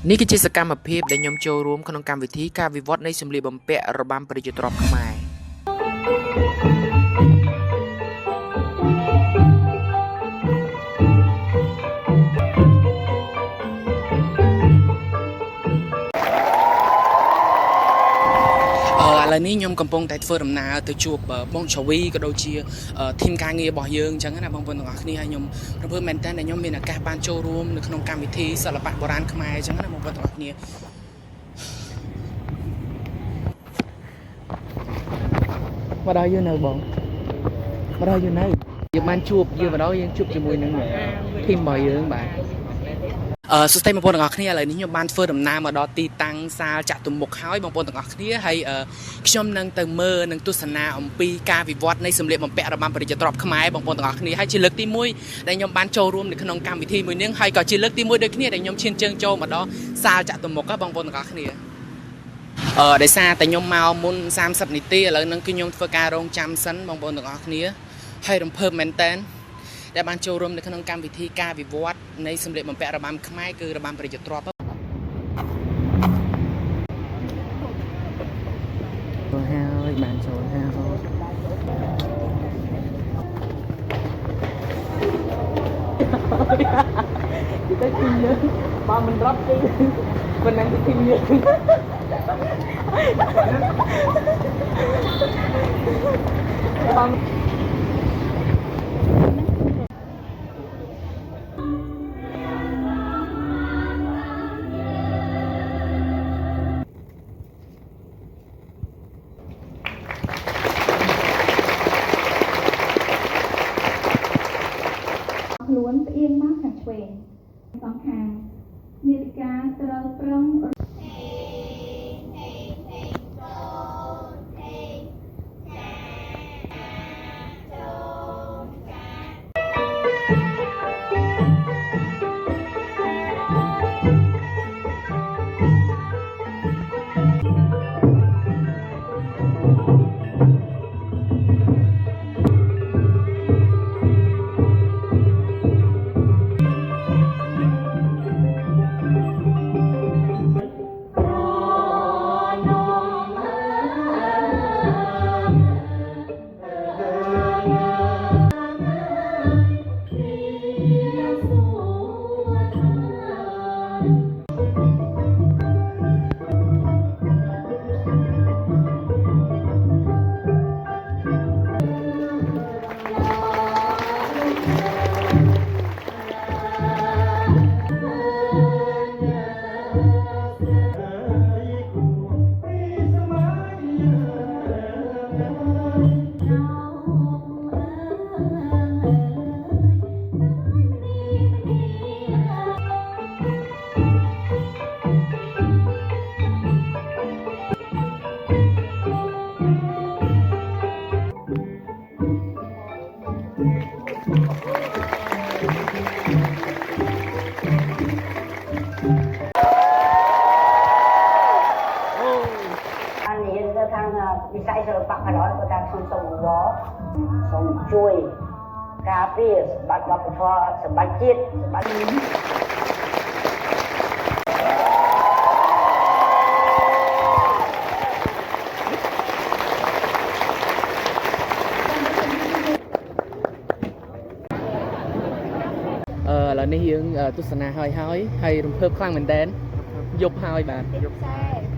នេះគឺជាសកម្មភាពដែលខ្ញុំចូលរួមក្នុងកម្មវិធីការវិវត្តនៃសម្លៀកបំពាក់របាំប្រជាជនខ្មែរឥឡូវនេះខ្ញុំកំពុងតែធ្វើដំណើរទៅជួបបងឆាវីក៏ដូចជាធីមការងាររបស់យើងអញ្ចឹងណាបងប្អូនទាំងអស់គ្នាហើយខ្ញុំរំភើបមែនតើខ្ញុំមានឱកាសបានចូលរួមនៅក្នុងកម្មវិធីសិល្បៈបុរាណខ្មែរអញ្ចឹងណាបងប្អូនទាំងអស់គ្នាមកដល់យើងនៅបងមកដល់យើងនៅយើងបានជួបយើងមកដល់យើងជួបជាមួយនឹងធីមរបស់យើងបាទសួស្តីបងប្អូនទាំងអស់គ្នាឥឡូវនេះខ្ញុំបានធ្វើដំណើរមកដល់ទីតាំងសាលចតុមុខហើយបងប្អូនទាំងអស់គ្នាហើយខ្ញុំនឹងទៅមើលនឹងទស្សនាអំពីការវិវត្តនៃសម្លៀកបំពាក់របាំប្រជាជនខ្មែរបងប្អូនទាំងអស់គ្នាហើយជាលើកទី1ដែលខ្ញុំបានចូលរួមនៅក្នុងកម្មវិធីមួយនេះហើយក៏ជាលើកទី1ដូចគ្នាដែលខ្ញុំឈានជើងចូលមកដល់សាលចតុមុខបងប្អូនទាំងអស់គ្នាដោយសារតែខ្ញុំមកមុន30នាទីឥឡូវហ្នឹងគឺខ្ញុំធ្វើការរងចាំសិនបងប្អូនទាំងអស់គ្នាហើយរំភើបមែនតើដែលបានចូលរួមនៅក្នុងកម្មវិធីការវិវត្តនៃសម្លៀកបំពាក់របាំខ្មែរគឺរបាំប្រជាទ្រព្យហើយបានចូលហើយទៅទីយើងបើមិនរាប់គឺមិននឹងទីយើងបងខ្លួនផ្អៀងមកខាងឆ្វេងសងខាងនាឡិកាត្រូវប្រឹងវិស័យសិល្បៈក៏ដោយក៏តាមខ្ញុំសូមអង្វរសូមជួយការពារសម្បត្តិវប្បធម៌សម្បត្តិជាតិសម្បត្តិឥឡូវនេះយើងទស្សនាហើយរំភើបខ្លាំងមែនតើយប់ហើយបាទយប់